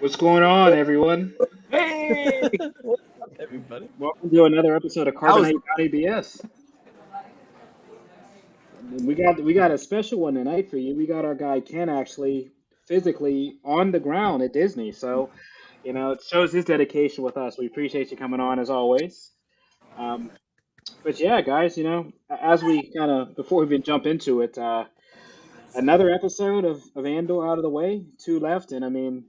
What's going on, everyone? Hey, what's up, everybody? Welcome to another episode of how's Carbonate County BS. We got a special one tonight for you. We got our guy Ken actually physically on the ground at Disney, so it shows his dedication with us. We appreciate you coming on as always. Um, but yeah, guys, as we kind of before we even jump into it, another episode of Andor out of the way, two left, and I mean,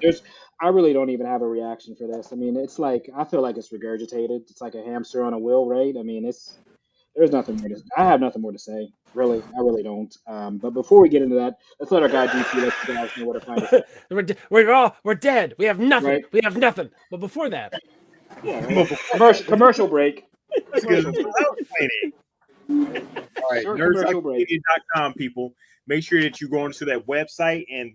there's I really don't even have a reaction for this. I mean, it's like I feel like it's regurgitated. It's like a hamster on a wheel, right? I mean, there's nothing more to I have nothing more to say. Really, I really don't. But before we get into that, let's let our guy DP let you guys know where to find us. we're dead. We have nothing. Right? We have nothing. But before that, Yeah, right. Well, before that, Commercial break. let's get Commercial into break. house cleaning. All right, Short commercial break. nerdsockmedia.com, people. Make sure that you go into that website and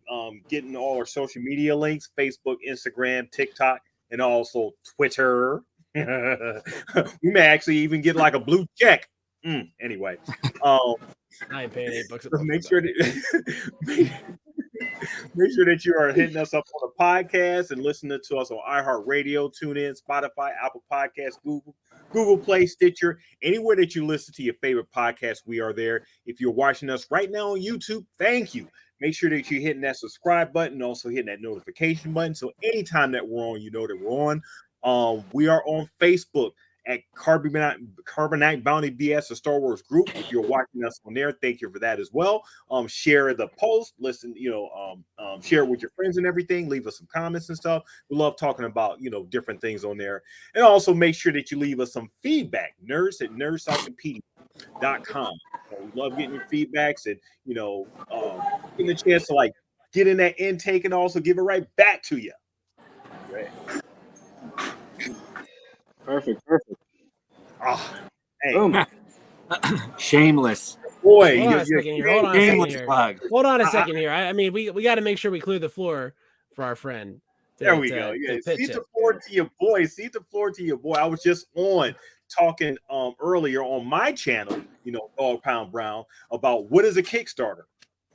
getting all our social media links: Facebook, Instagram, TikTok, and also Twitter. We may actually even get like a blue check. Anyway, um, I ain't paying $8 a so month. make sure that make sure that you are hitting us up on the podcast and listening to us on iHeartRadio, TuneIn, Spotify, Apple Podcasts, Google Play, Stitcher, anywhere that you listen to your favorite podcast, we are there. If you're watching us right now on YouTube, thank you. Make sure that you're hitting that subscribe button and also hitting that notification button. So anytime that we're on, you know that we're on. We are on Facebook at Carbonite Bounty BS, a Star Wars group. If you're watching us on there, thank you for that as well. Share the post, listen, share it with your friends and everything. Leave us some comments and stuff. We love talking about different things on there, and also make sure that you leave us some feedback. Nerds at nerdcyclopedia.com. We love getting your feedbacks and getting a chance to like get in that intake and also give it right back to you. Right. Perfect. Oh, hey. Boom. Shameless. Boy, Hold on a second here. Hold on a second Shameless here. plug. Hold on a second here. I mean, we got to make sure we clear the floor for our friend. There we go. Yeah, pitch seat it. the floor to your boy. Seat the floor to your boy. I was just on talking earlier on my channel, Dog Pound Brown, about what is a Kickstarter.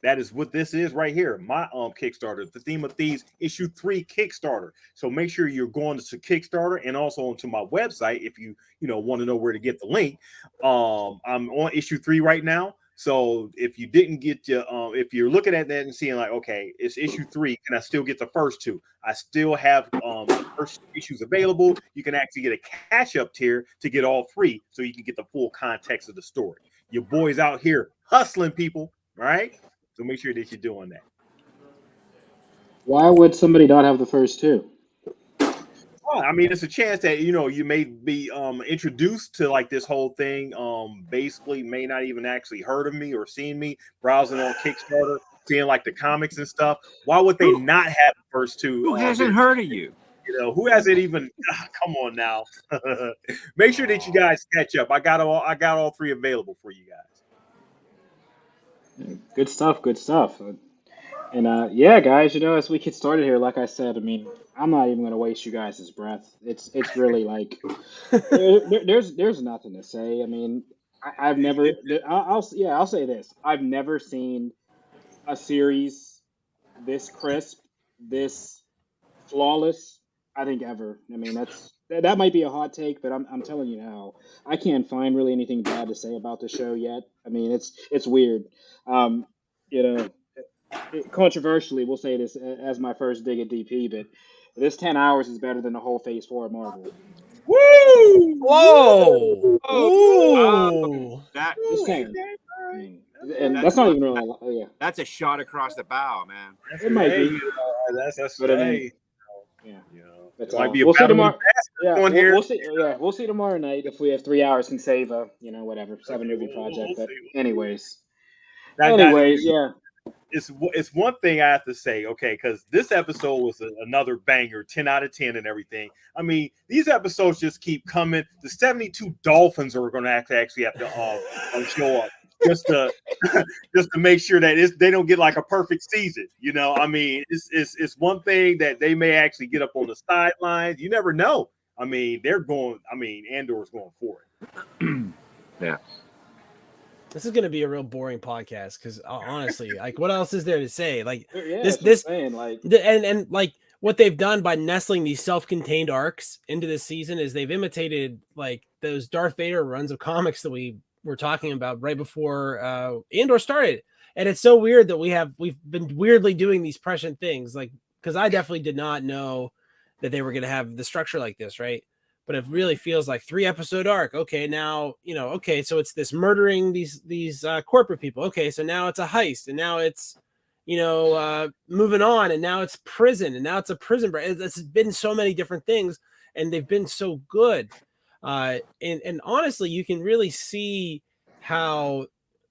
That is what this is right here. My Kickstarter, the Theme of Thieves issue 3 Kickstarter. So make sure you're going to Kickstarter and also onto my website if you want to know where to get the link. I'm on issue 3 right now. So if you didn't get your, if you're looking at that and seeing like, okay, it's issue 3, can I still get the first 2? I still have the first issues available. You can actually get a catch up tier to get all 3, so you can get the full context of the story. Your boy's out here hustling people, right? So make sure that you're doing that. Why would somebody not have the first two? I mean, it's a chance that you may be introduced to like this whole thing. Basically, may not even actually heard of me or seen me browsing on Kickstarter, seeing like the comics and stuff. Why would they not have the first 2? Who hasn't heard of you? Who hasn't even? Come on now. Make sure that you guys catch up. I got all 3 available for you guys. Good stuff. Good stuff. And yeah, guys, as we get started here, like I said, I mean, I'm not even gonna waste you guys' breath. It's really like there's nothing to say. I mean, I've never. I'll say this. I've never seen a series this crisp, this flawless. I think ever. I mean, that might be a hot take, but I'm telling you now, I can't find really anything bad to say about the show yet. I mean, it's weird. Um, you know Controversially, we'll say this as my first dig at DP, but this 10 hours is better than the whole Phase 4 of Marvel. Woo! Whoa! Oh, that Just saying. I mean, and that's not even really, yeah. that's a shot across the bow, man. It might be. That's But I mean, hey, yeah. It But might be a we'll see battle tomorrow. of Yeah, on here. we'll see. Yeah, we'll see tomorrow night if we have 3 hours can save a whatever 7 movie project. But anyways, yeah. It's one thing I have to say, okay, because this episode was another banger, 10 out of 10 and everything. I mean, these episodes just keep coming. The 72 Dolphins are going to actually have to show up just to make sure that they don't get like a perfect season. I mean, it's one thing that they may actually get up on the sidelines. You never know. I mean, Andor's going for it. Yeah. This is going to be a real boring podcast because honestly, like, what else is there to say? Like Yeah, this, that's what I'm this, saying. Like, and like what they've done by nestling these self-contained arcs into this season is they've imitated like those Darth Vader runs of comics that we were talking about right before Andor started. And it's so weird that we've been weirdly doing these prescient things, like because I definitely did not know that they were going to have the structure like this, right? But it really feels like 3-episode arc. Okay, now okay, so it's this murdering these corporate people. Okay, so now it's a heist, and now it's moving on, and now it's prison, and now it's a prison break. It's been so many different things, and they've been so good. And honestly, you can really see how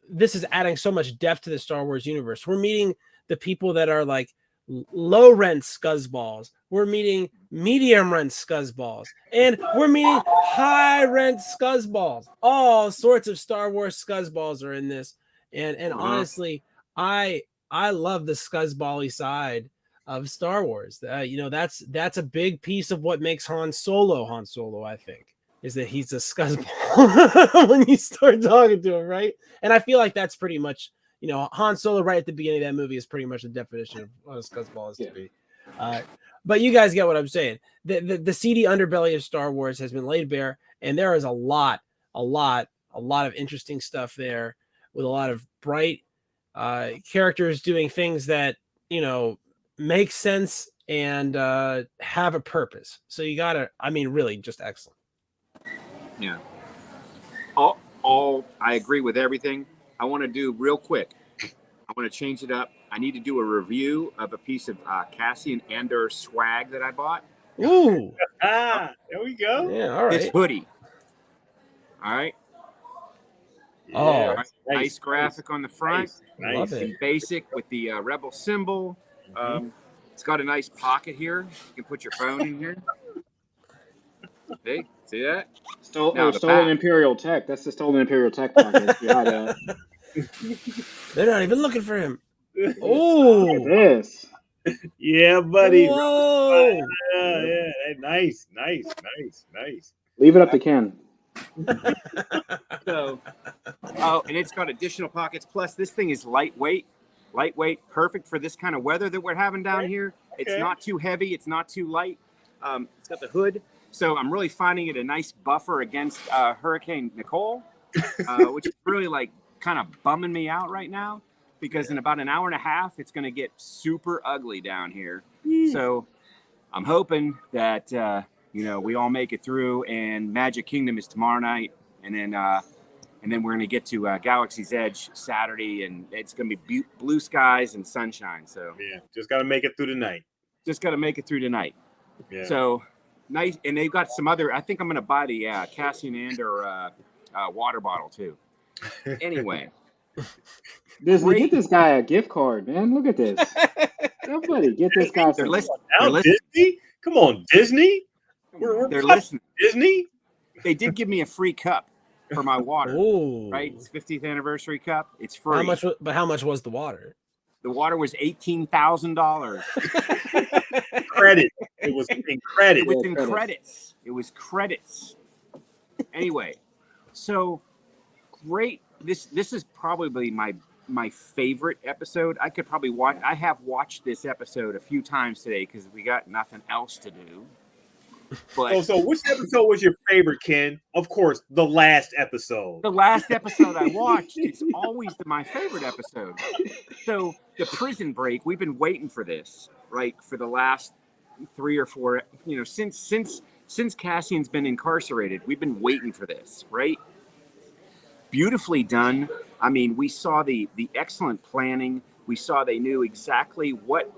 this is adding so much depth to the Star Wars universe. We're meeting the people that are like low rent scuzzballs. We're meeting medium rent scuzzballs, and we're meeting high rent scuzzballs. All sorts of Star Wars scuzzballs are in this, and honestly, I love the scuzzbally side of Star Wars. That's a big piece of what makes Han Solo. I think is that he's a scuzzball when you start talking to him, right? And I feel like that's pretty much, Han Solo right at the beginning of that movie is pretty much the definition of what a scuzzball is to be. But you guys get what I'm saying. The seedy underbelly of Star Wars has been laid bare, and there is a lot of interesting stuff there with a lot of bright characters doing things that make sense and have a purpose. So you gotta, really just excellent. Yeah. All I agree with everything. I want to do real quick. I want to change it up. I need to do a review of a piece of Cassian Andor swag that I bought. Ooh. There we go. Yeah, all right. This hoodie. All right. Yeah, Oh, nice graphic on the front. Nice. Love it. Basic with the Rebel symbol. It's got a nice pocket here. You can put your phone in here. Hey, see that? Stolen Imperial Tech. That's the Stolen Imperial Tech pocket. They're not even looking for him. Oh, this. Yeah, buddy. Whoa. Yeah. Nice. Leave it up to Ken. So, and it's got additional pockets. Plus, this thing is lightweight, perfect for this kind of weather that we're having down here. It's not too heavy. It's not too light. It's got the hood. So I'm really finding it a nice buffer against Hurricane Nicole, which is really like kind of bumming me out right now because in about an hour and a half, it's going to get super ugly down here. So I'm hoping that, we all make it through, and Magic Kingdom is tomorrow night. And then we're going to get to Galaxy's Edge Saturday, and it's going to be blue skies and sunshine. So yeah, just got to make it through the night. Yeah. So nice. And they've got some other, I think I'm going to buy the Cassian Andor water bottle too. Anyway. Disney, get this guy a gift card, man. Look at this. Somebody get this guy They're listening. Disney? Come on, Disney. They're listening. Disney? They did give me a free cup for my water. Ooh. Right? It's 50th anniversary cup. It's free. How much was the water? The water was $18,000. Credit. It was in credit. It was in credits. It was credits. Anyway, so great. This is probably my favorite episode. I could probably watch. I have watched this episode a few times today because we got nothing else to do. But so which episode was your favorite, Ken? Of course, the last episode. The last episode I watched. It's always my favorite episode. So the prison break. We've been waiting for this, right, for the last 3 or 4. Since Cassian's been incarcerated, we've been waiting for this, right? Beautifully done. I mean, we saw the excellent planning. We saw they knew exactly what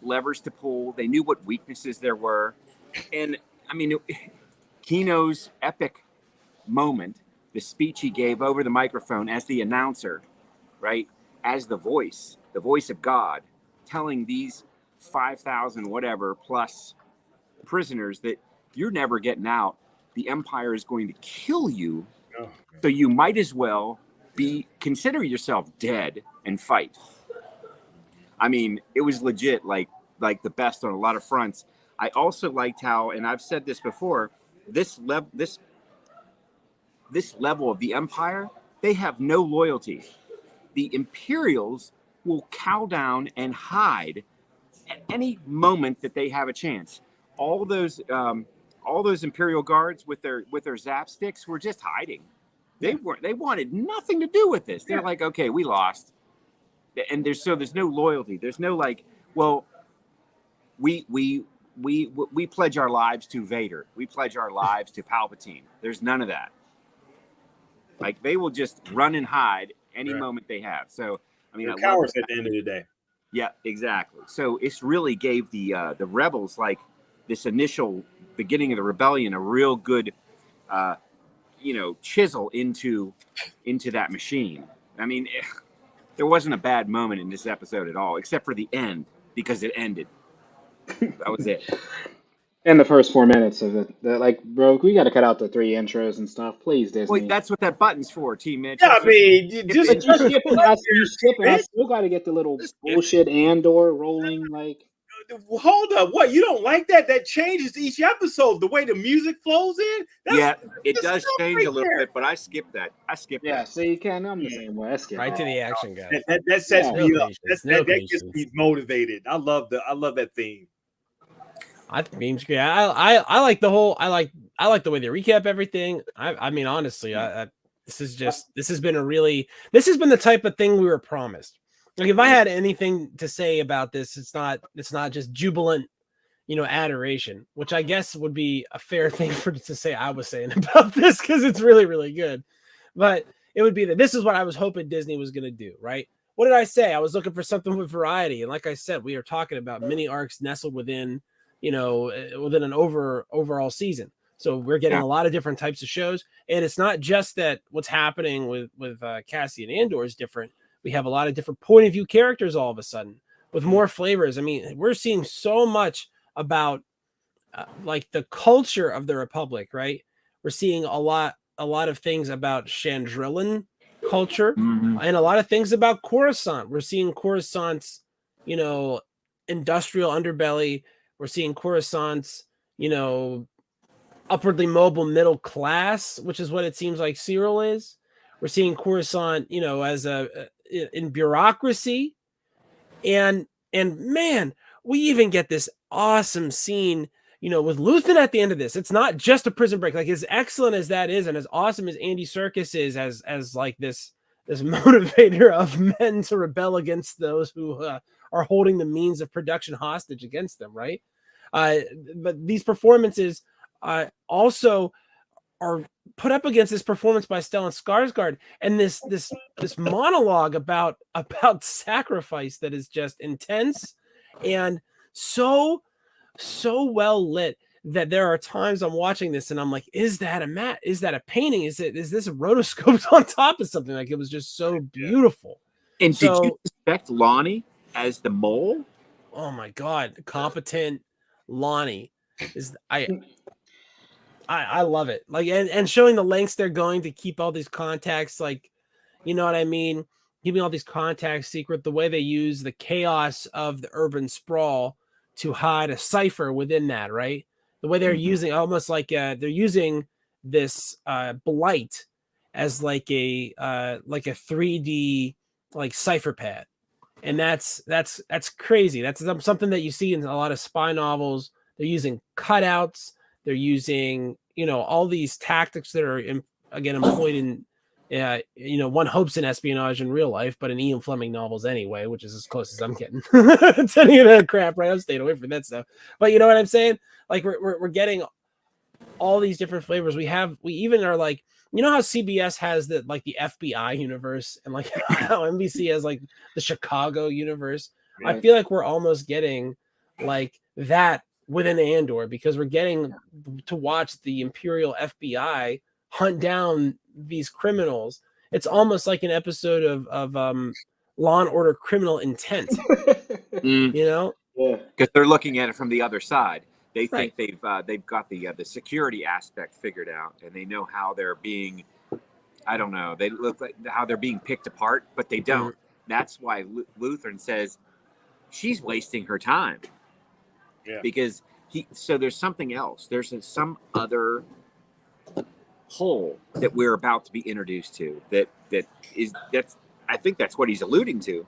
levers to pull. They knew what weaknesses there were. And I mean, Kino's epic moment, the speech he gave over the microphone as the announcer, right? As the voice of God, telling these 5,000 whatever plus prisoners that you're never getting out. The Empire is going to kill you. So you might as well consider yourself dead and fight. I mean, it was legit like the best on a lot of fronts. I also liked how, and I've said this before, this level of the Empire they have no loyalty. The Imperials will cow down and hide at any moment that they have a chance. All those Imperial guards with their zap sticks were just hiding. They wanted nothing to do with this. They're like, okay, we lost, and there's no loyalty. There's no like, well, we pledge our lives to Vader. We pledge our lives to Palpatine. There's none of that. Like they will just run and hide any moment they have. So I mean, they're cowards at the end of the day. Yeah, exactly. So it's really gave the rebels, like this initial beginning of the rebellion, a real good chisel into that machine. I mean, there wasn't a bad moment in this episode at all, except for the end, because it ended. That was it. In the first 4 minutes of it, like, bro, we got to cut out the 3 intros and stuff, please, Disney. Well, that's what that button's for, T. Mitch. Yeah, I mean, you skipping. I still got to get the little bullshit Andor rolling. Like, hold up, what? You don't like that? That changes each episode. The way the music flows in. It does change a little bit, but I skipped that. Yeah, so you can. I'm the same way. I skip right to the action, guys. That sets me up. That patience. gets me motivated. I love that theme. I think memes great. I like the whole. I like the way they recap everything. I mean, honestly, this has been the type of thing we were promised. Like if I had anything to say about this, it's not just jubilant, adoration, which I guess would be a fair thing to say I was saying about this because it's really, really good. But it would be that this is what I was hoping Disney was going to do, right? What did I say? I was looking for something with variety, and like I said, we are talking about mini arcs nestled within an overall season. So we're getting a lot of different types of shows, and it's not just that what's happening with Cassian Andor is different. We have a lot of different point of view characters all of a sudden with more flavors. I mean, we're seeing so much about like the culture of the Republic, right? We're seeing a lot of things about Chandrilan culture and a lot of things about Coruscant. We're seeing Coruscant's, industrial underbelly. We're seeing Coruscant's, upwardly mobile middle class, which is what it seems like Cyril is. We're seeing Coruscant, as in bureaucracy, and man, we even get this awesome scene, with Luthen at the end of this. It's not just a prison break. Like as excellent as that is, and as awesome as Andy Serkis is, as like this motivator of men to rebel against those who are holding the means of production hostage against them, right? But these performances also are put up against this performance by Stellan Skarsgård and this monologue about sacrifice that is just intense and so well lit that there are times I'm watching this and I'm like, is that a mat? Is that a painting? Is this rotoscoped on top of something? Like it was just so beautiful. And did you suspect Lonnie as the mole? Oh my God, competent Lonnie is I love it. Like and showing the lengths they're going to keep all these contacts, like, you know what I mean? Keeping all these contacts secret, the way they use the chaos of the urban sprawl to hide a cipher within that, right? The way they're using almost like they're using this blight as like a 3D like cipher pad. And that's crazy. That's something that you see in a lot of spy novels. They're using cutouts. They're using, all these tactics that are employed in, one hopes in espionage in real life, but in Ian Fleming novels anyway, which is as close as I'm getting to any of that crap, right? I'm staying away from that stuff. But you know what I'm saying? Like we're getting all these different flavors. We even are like, how CBS has the FBI universe and like how NBC has like the Chicago universe. Right. I feel like we're almost getting like that within Andor because we're getting to watch the Imperial FBI hunt down these criminals. It's almost like an episode of Law and Order Criminal Intent. Yeah, because they're looking at it from the other side. They think they've got the security aspect figured out, and they know how they're being. I don't know. They look like how they're being picked apart, but they don't. That's why Lutheran says she's wasting her time. Yeah. Because so there's something else. There's some other hole that we're about to be introduced to. I think that's what he's alluding to.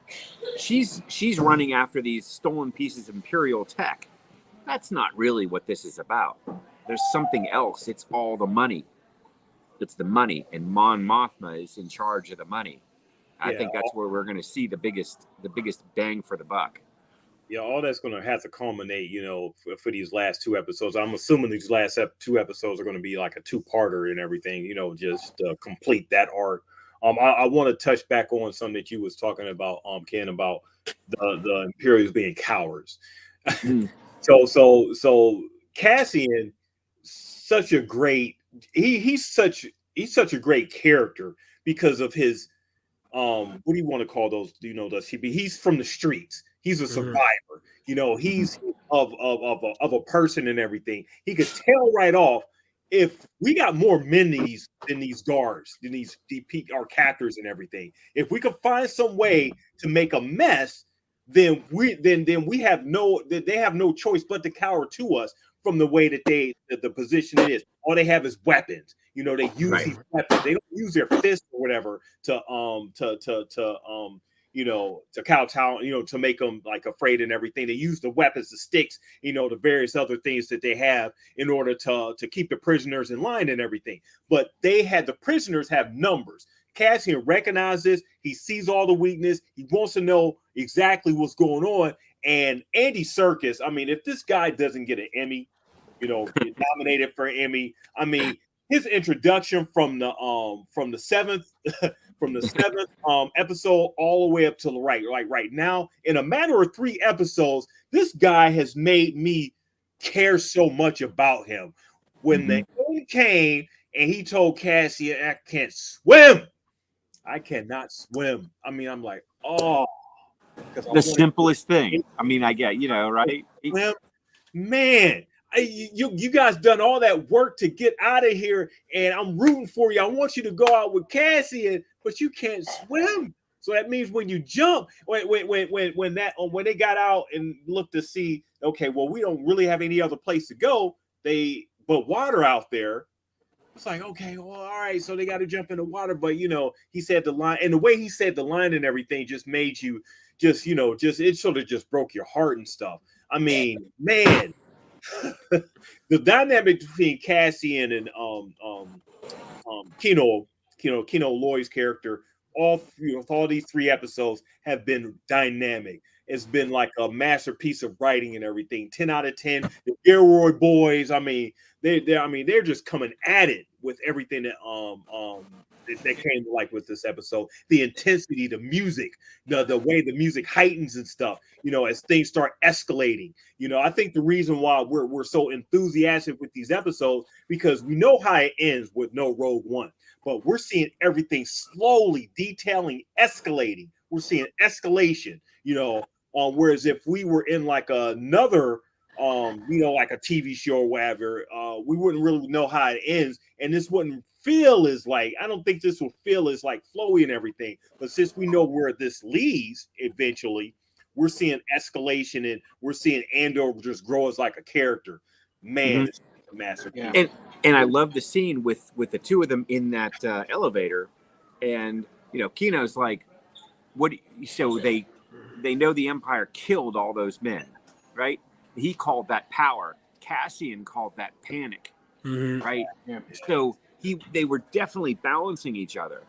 She's running after these stolen pieces of Imperial tech. That's not really what this is about. There's something else. It's all the money. It's the money, and Mon Mothma is in charge of the money. I think that's where we're going to see the biggest bang for the buck. Yeah, all that's going to have to culminate, for these last 2 episodes. I'm assuming these last 2 episodes are going to be like a 2-parter and everything, just complete that arc. I want to touch back on something that you was talking about, Ken, about the Imperials being cowards. So Cassian, such a great, he's such a great character because of his what do you want to call those? He's from the streets. He's a survivor. He's of a person and everything. He could tell right off if we got more men than these guards, than these our captors and everything. If we could find some way to make a mess, then they have no choice but to cower to us from the way that the position it is. All they have is weapons. They use these weapons. They don't use their fists or whatever to kowtow, to make them like afraid and everything. They use the weapons, the sticks, the various other things that they have in order to keep the prisoners in line and everything. But the prisoners have numbers. Cassian recognizes, he sees all the weakness, he wants to know exactly what's going on. And Andy Serkis, I mean, if this guy doesn't get an Emmy, get nominated for an Emmy, I mean, his introduction from the seventh episode all the way up to the right now, in a matter of 3 episodes, this guy has made me care so much about him. When the end came and he told Cassian, I can't swim. I cannot swim. I mean, I'm like, oh. The simplest thing. I mean, I get, right? Swim. Man, you guys done all that work to get out of here, and I'm rooting for you. I want you to go out with Cassian, but you can't swim. So that means when you jump, when they got out and looked to see, okay, well, we don't really have any other place to go. But water out there. It's like, okay, well, all right, so they got to jump in the water. But, he said the line, and the way he said the line and everything just made you it sort of just broke your heart and stuff. I mean, man, the dynamic between Cassian and Kino Loy's character, all these 3 episodes have been dynamic. It's been like a masterpiece of writing and everything. 10 out of 10. The Gilroy boys, I mean, they're just coming at it with everything that they came like with this episode. The intensity, the music, the way the music heightens and stuff, as things start escalating. I think the reason why we're so enthusiastic with these episodes, because we know how it ends with no Rogue One, but we're seeing everything slowly detailing, escalating. We're seeing escalation, whereas if we were in like another like a TV show or whatever, we wouldn't really know how it ends, and this wouldn't feel as like, I don't think this will feel as like flowy and everything. But since we know where this leads eventually, we're seeing escalation, and we're seeing Andor just grow as like a character. Man, this is a masterpiece. Yeah. And I love the scene with the 2 of them in that elevator, and Kino's like, so they know the Empire killed all those men, right? He called that power. Cassian called that panic, right? Yeah. So they were definitely balancing each other.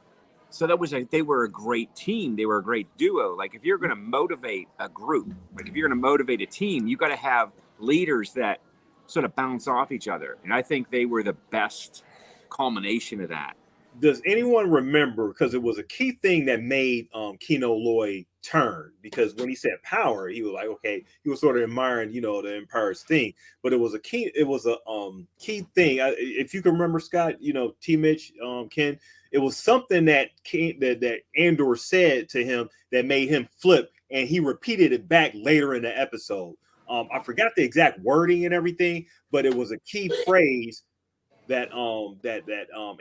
So they were a great team. They were a great duo. Like, if you're going to motivate a group, like if you're going to motivate a team, you got to have leaders that sort of bounce off each other. And I think they were the best culmination of that. Does anyone remember, because it was a key thing that made Kino Loy turn, because when he said power, he was like, okay, he was sort of admiring, the Empire's thing, but it was a key thing. If you can remember, Scott, T. Mitch, Ken, it was something that Andor said to him that made him flip, and he repeated it back later in the episode. I forgot the exact wording and everything, but it was a key phrase that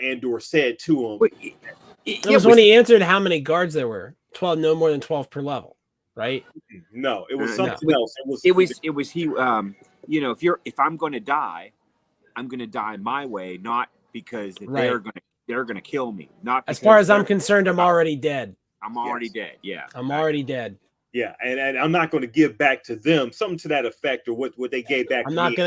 Andor said to him. It was when he answered how many guards there were. 12, no more than 12 per level, right? No, it was something else. It was he. If I'm going to die, I'm going to die my way, not because Right. they're gonna kill me. Not As far because as I'm concerned, I'm already dead. I'm already dead. Yeah, I'm already dead. Yeah, and I'm not going to give back to them something to that effect, or what they gave back. I'm to not me.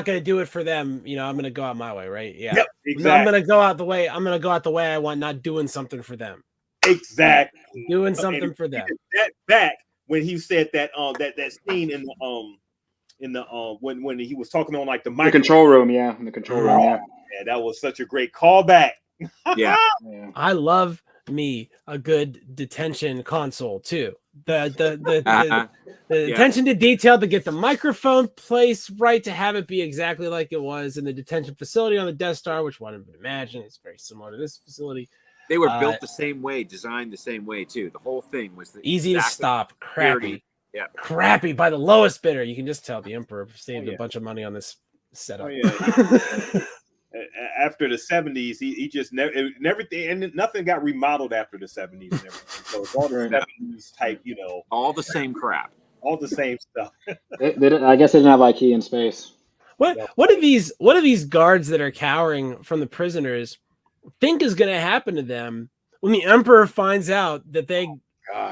gonna do it for them. You know, I'm gonna go out my way, right? Yeah. Yep, exactly. I'm gonna go out the way. I'm gonna go out the way I want, not doing something for them. Exactly. Doing something for them. That back when he said that that scene in the when he was talking on like the The microphone. control room, yeah. In the control room, yeah. Yeah, that was such a great callback. Yeah. Yeah. I love me a good detention console too. The Yeah. attention to detail to get the microphone placed right, to have it be exactly like it was in the detention facility on the Death Star, which one would imagine is very similar to this facility. They were built the same way, designed the same way too. The whole thing was Easy to stop, crappy. Yeah. Crappy by the lowest bidder. You can just tell the Emperor saved a bunch of money on this setup. Oh yeah. After the 70s, he just never everything, and nothing got remodeled after the 70s and everything. So it's all the 70s type, all the same crap, all the same stuff. I guess they didn't have IKEA in space. What do these guards that are cowering from the prisoners think is going to happen to them when the Emperor finds out that they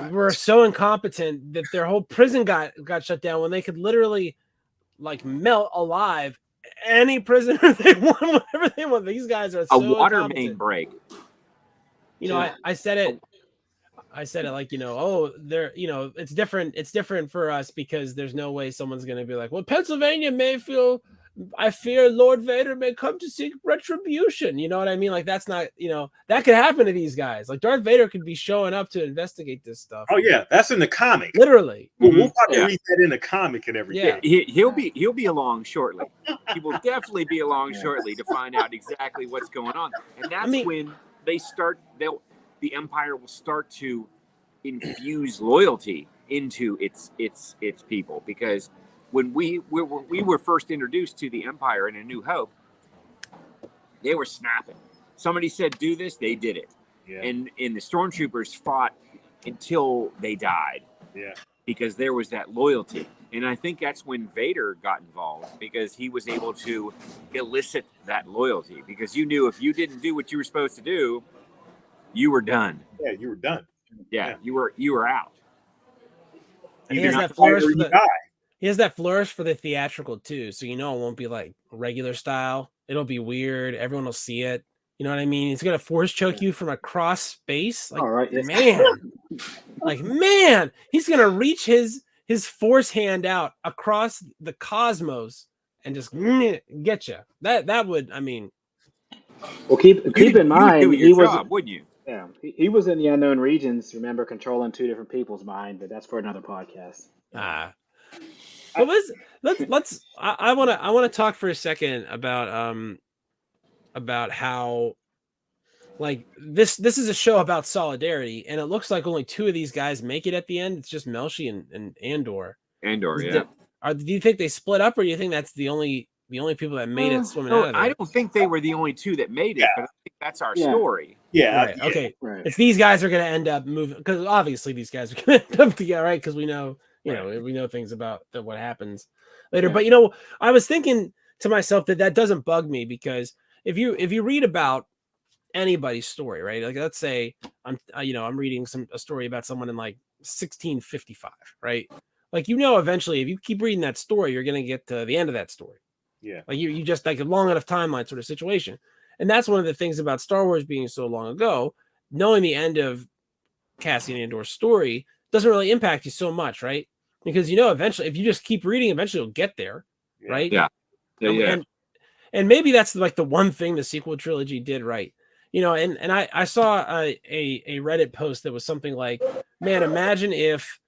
were so incompetent that their whole prison got shut down, when they could literally like melt alive any prisoner they want, whatever they want? These guys are so a water incompetent. main break. You know, I said it like, they're, it's different for us because there's no way someone's going to be like, well, Pennsylvania may feel, I fear Lord Vader may come to seek retribution. You know what I mean? Like, that's not, that could happen to these guys. Like, Darth Vader could be showing up to investigate this stuff. Oh yeah, that's in the comic. Literally. We'll probably read that in the comic and everything. Yeah. He'll be along shortly. He will definitely be along shortly to find out exactly what's going on. And that's when the Empire will start to infuse loyalty into its people, because when we were first introduced to the Empire in A New Hope, they were snapping. Somebody said, do this, they did it. Yeah. And the stormtroopers fought until they died. Yeah. Because there was that loyalty. And I think that's when Vader got involved, because he was able to elicit that loyalty. Because you knew if you didn't do what you were supposed to do, you were done. Yeah, you were done. Yeah. you were out. And he has that flourish for he has that flourish for the theatrical too. So it won't be like regular style. It'll be weird. Everyone will see it. You know what I mean? He's gonna force choke you from across space. Like, man, he's gonna reach his force hand out across the cosmos and just get you. That would, I mean. Well, keep in mind, he was job, wouldn't you? Yeah, he was in the unknown regions. Remember, controlling two different people's mind, but that's for another podcast. But let's. I want to talk for a second about how, like, this is a show about solidarity, and it looks like only two of these guys make it at the end. It's just Melshi and Andor. Yeah. Do you think they split up, or do you think that's the only people that made it swimming out of there? I don't think they were the only two that made it, but I think that's our story. Yeah. Right. Okay. Right. It's these guys are going to end up moving, because obviously these guys are going to end up together, right? Because we know, we know things about what happens later. But I was thinking to myself that doesn't bug me, because if you read about anybody's story, right? Like, let's say I'm reading a story about someone in like 1655, right? Like, eventually, if you keep reading that story, you're going to get to the end of that story. Yeah. Like you just like a long enough timeline sort of situation. And that's one of the things about Star Wars being so long ago. Knowing the end of Cassian Andor's story doesn't really impact you so much, right? Because eventually, if you just keep reading, eventually you'll get there, right? Yeah. And maybe that's like the one thing the sequel trilogy did right. And I saw a Reddit post that was something like, man, imagine if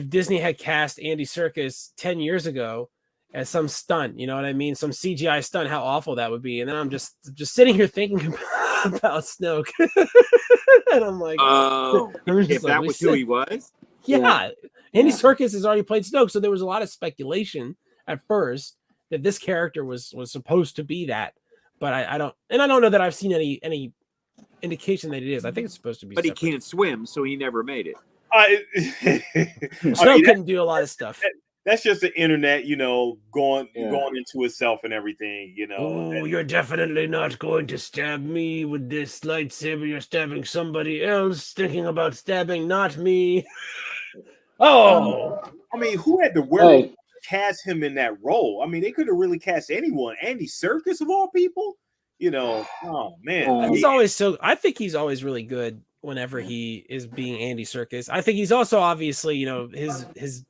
Disney had cast Andy Serkis 10 years ago as some stunt, you know what I mean? Some CGI stunt, how awful that would be. And then I'm just sitting here thinking about Snoke. And I'm like, if that was who he was? Yeah. Andy Serkis has already played Snoke. So there was a lot of speculation at first that this character was supposed to be that. But I don't know that I've seen any indication that it is. I think it's supposed to be. But separate. He can't swim, so he never made it. Snoke couldn't do a lot of stuff. that's just the internet, going into itself and everything, Oh, you're definitely not going to stab me with this lightsaber. You're stabbing somebody else, thinking about stabbing not me. Oh, I mean, who had the wherewithal Hey, to cast him in that role? I mean, they could have really cast anyone. Andy Serkis of all people, oh man. I think he's always really good whenever he is being Andy Serkis. I think he's also obviously, his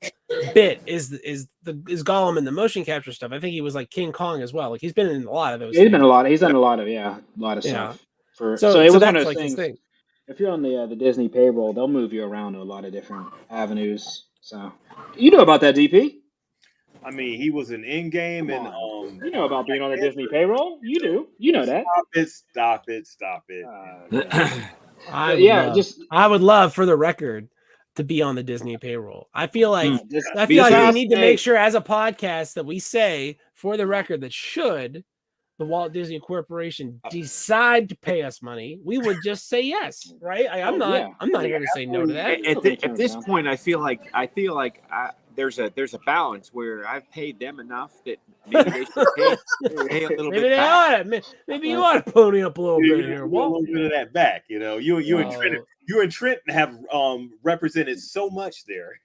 bit is Gollum in the motion capture stuff. I think he was like King Kong as well. Like he's been in a lot of those he's been things. a lot. He's done a lot of Yeah. stuff. So it So was one of that's those like his things. thing. If you're on the Disney payroll, they'll move you around to a lot of different avenues. So you know about that, DP? I mean, he was an Endgame, Come and on, you know about being on the Disney payroll. You do. You know that. stop it. Okay. I But would yeah, love just I would love for the record to be on the Disney payroll. I feel like Me we too. need to make sure as a podcast that we say for the record that should the Walt Disney Corporation decide to pay us money, we would just say yes, right? I'm not here to say no to that. At this point, I feel like there's a balance where I've paid them enough that maybe they should pay a little Maybe bit back. maybe you ought to pony up a little bit here, A Walt. little bit of that back, you and Trenton have represented so much there.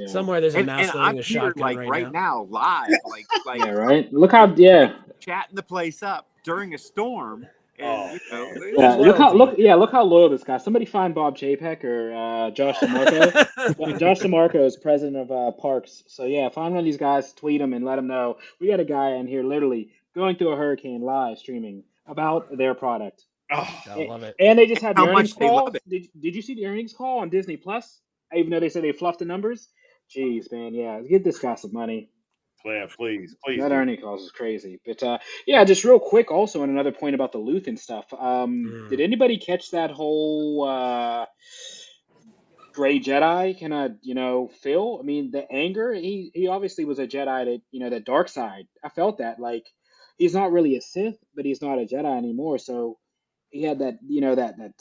Somewhere there's a mouse And loading I'm a here shotgun right now, live, yeah, right. Look how chatting the place up during a storm. And, yeah, look how loyal this guy. Somebody find Bob Chapek or Josh DeMarco. Josh DeMarco is president of Parks. So yeah, find one of these guys, tweet him, and let him know we got a guy in here literally going through a hurricane live streaming about their product. I love it. And they just had the How earnings much they call. love it. Did you see the earnings call on Disney Plus? Even though they said they fluffed the numbers. Jeez, man, yeah, give this guy some money. Yeah, please. That earning calls is crazy. But yeah, just real quick also, and another point about the Luthen stuff. Did anybody catch that whole Gray Jedi kind of, Phil? I mean, the anger, he obviously was a Jedi that, that dark side. I felt that. Like, he's not really a Sith, but he's not a Jedi anymore. So he had that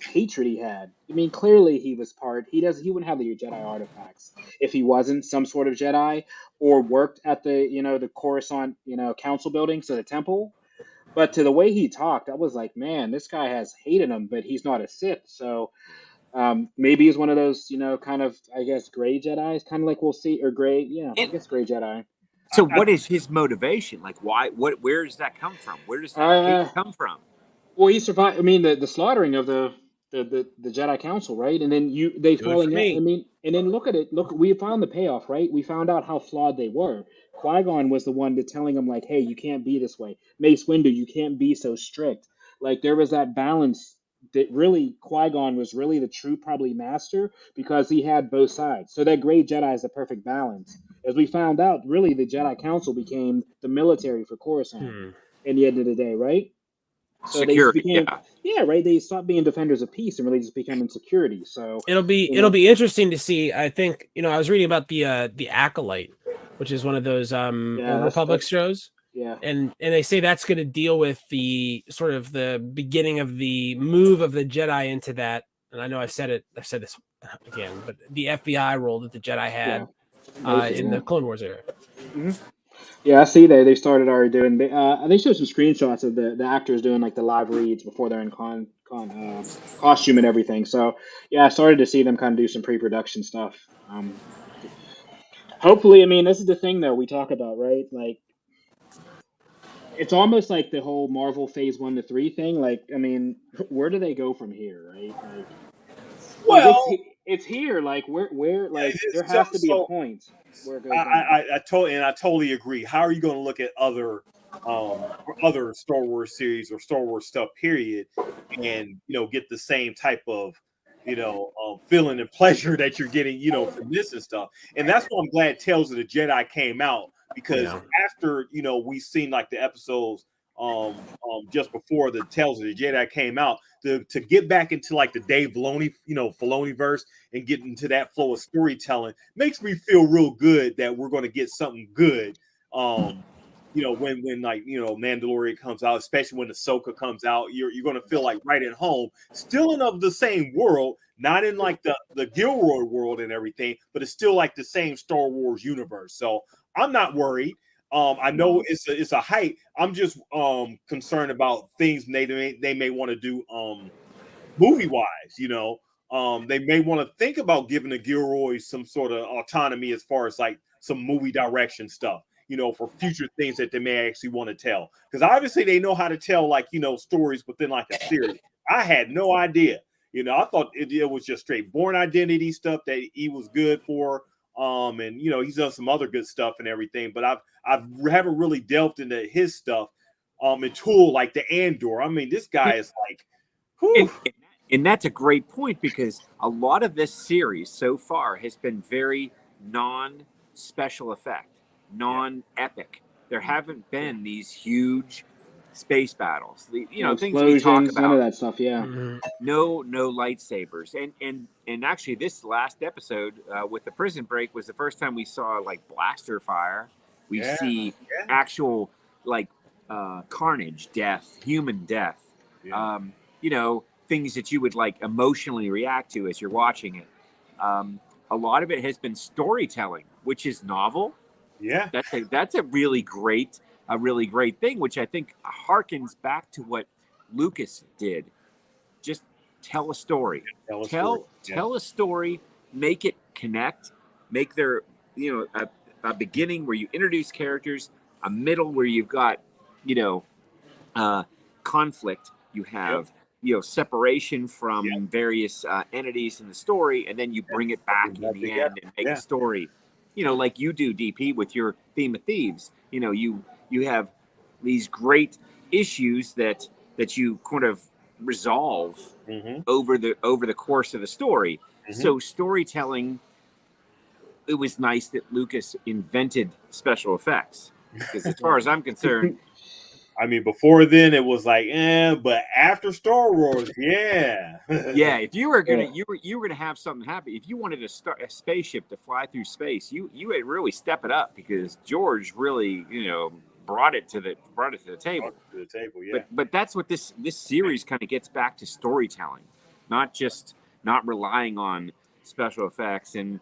hatred he had. I mean, clearly he was he wouldn't have the Jedi artifacts if he wasn't some sort of Jedi or worked at the Coruscant council building, so the temple. But to the way he talked, I was like, man, this guy has hate in him, but he's not a Sith. So maybe he's one of those kind of, I guess, gray Jedis, kind of like we'll see, or gray, I guess gray Jedi. So what is his motivation? Like, where does that come from? Where does that hate come from? Well, he survived. I mean, the slaughtering of the Jedi Council, right? And then they falling out. I mean, and then look at it. Look, we found the payoff, right? We found out how flawed they were. Qui-Gon was the one telling him, like, "Hey, you can't be this way." Mace Windu, you can't be so strict. Like, there was that balance that really Qui-Gon was really the true probably master because he had both sides. So that great Jedi is the perfect balance. As we found out, really the Jedi Council became the military for Coruscant in the end of the day, right? So Security, they just became, right? They stopped being defenders of peace and really just became insecurity. So it'll be interesting to see. I think I was reading about the Acolyte, which is one of those Old Republic shows. Yeah, and they say that's going to deal with the sort of the beginning of the move of the Jedi into that. And I know I've said this again, but the FBI role that the Jedi had in the Clone Wars era. Mm-hmm. Yeah, I see they started already doing. They showed some screenshots of the actors doing like the live reads before they're in costume and everything. So yeah, I started to see them kind of do some pre-production stuff. Hopefully, I mean, this is the thing though we talk about, right? Like, it's almost like the whole Marvel Phase 1 to 3 thing. Like, I mean, where do they go from here, right? Like, well, it's here. Like, where like there has to be a point where it goes down. I totally agree. How are you going to look at other Star Wars series or Star Wars stuff, period, and get the same type of feeling and pleasure that you're getting, from this and stuff. And that's why I'm glad Tales of the Jedi came out, because after we've seen like the episodes just before the Tales of the Jedi came out, to get back into like the Dave Filoni, Filoni verse and get into that flow of storytelling makes me feel real good that we're going to get something good when like Mandalorian comes out, especially when Ahsoka comes out, you're gonna feel like right at home, still in of the same world, not in like the Gilroy world and everything, but it's still like the same Star Wars universe. So I'm not worried. I know it's a hype. I'm just concerned about things they may want to do movie wise. They may want to think about giving the Gilroy some sort of autonomy as far as like some movie direction stuff, for future things that they may actually want to tell. Because obviously they know how to tell like, stories within like a series. I had no idea. I thought it was just straight Born Identity stuff that he was good for. And he's done some other good stuff and everything, but I haven't really delved into his stuff until like the Andor. I mean, this guy is like, whew. And that's a great point, because a lot of this series so far has been very non-special effect, non-epic. There haven't been these huge space battles, No things we talk explosions, none about. of that stuff. Yeah. No lightsabers, and actually this last episode with the prison break was the first time we saw like blaster fire. We see actual like carnage, death, human death. Things that you would like emotionally react to as you're watching it. A lot of it has been storytelling, which is novel. Yeah, that's a really great thing, which I think harkens back to what Lucas did. Just tell a story. Tell a story. Make it connect. Make there a beginning where you introduce characters, a middle where you've got conflict. You have separation from various entities in the story, and then you bring it back in the end and make a story. Like you do, DP, with your Theme of Thieves. You have these great issues that you kind of resolve over the course of the story. So storytelling, it was nice that Lucas invented special effects, because as far as I'm concerned, I mean, before then it was like, but after Star Wars, if you were gonna have something happen, if you wanted a spaceship to fly through space, you would really step it up, because George really brought it to the table. But that's what this series kind of gets back to: storytelling, not relying on special effects and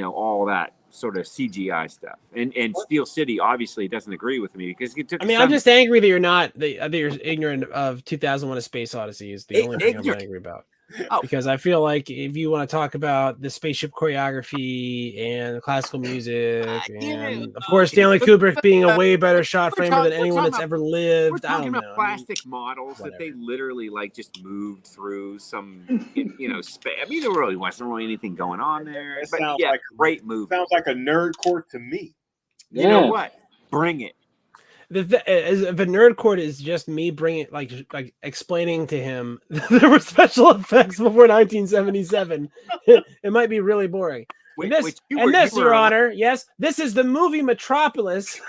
all that sort of CGI stuff. And Steel City obviously doesn't agree with me, because it took. I'm just angry that you're not. That you're ignorant of 2001: A Space Odyssey is the only thing I'm angry about. Because I feel like if you want to talk about the spaceship choreography and classical music, and of course Stanley Kubrick being a way better shot framer than anyone that's ever lived. We're talking about plastic models that they literally like just moved through some, space. I mean, there really wasn't anything going on there. But yeah, like great movie. Sounds like a nerd court to me. You know what? Bring it. The nerd court is just me bringing like explaining to him there were special effects before 1977. It might be really boring. Your Honor, yes, this is the movie Metropolis.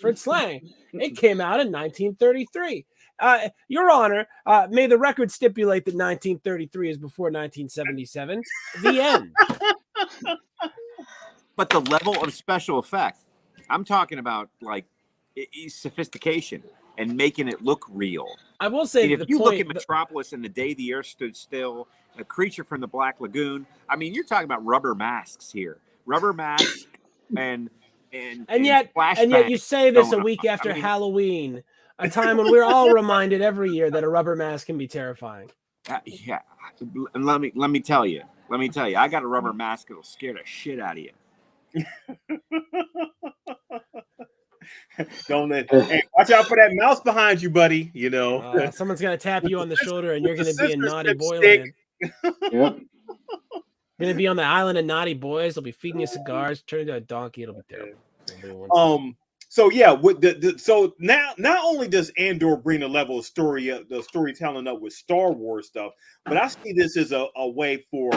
Fritz Lang. It came out in 1933. Your Honor, may the record stipulate that 1933 is before 1977. The end. But the level of special effect, I'm talking about like sophistication and making it look real. I will say, if you look at Metropolis and The Day the Earth Stood Still, A Creature from the Black Lagoon, I mean, you're talking about rubber masks here, and yet you say this a week after Halloween, a time when we're all reminded every year that a rubber mask can be terrifying. And let me tell you, I got a rubber mask that'll scare the shit out of you. Hey, watch out for that mouse behind you, buddy. Someone's gonna tap you on the shoulder, and you're gonna be in naughty boy land. Yep. You're gonna be on the island of naughty boys. They'll be feeding you cigars. Turn into a donkey. It'll be terrible. So yeah, with so now not only does Andor bring the level of storytelling up with Star Wars stuff, but I see this as a way for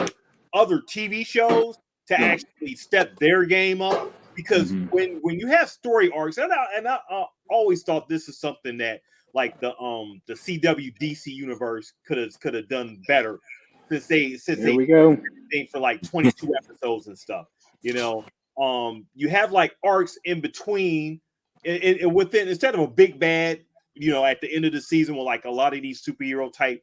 other TV shows to actually step their game up. Because when you have story arcs, and I always thought this is something that like the CW DC universe could have done better, since they go everything for like 22 episodes and stuff. You have like arcs in between within, instead of a big bad, at the end of the season, where like a lot of these superhero type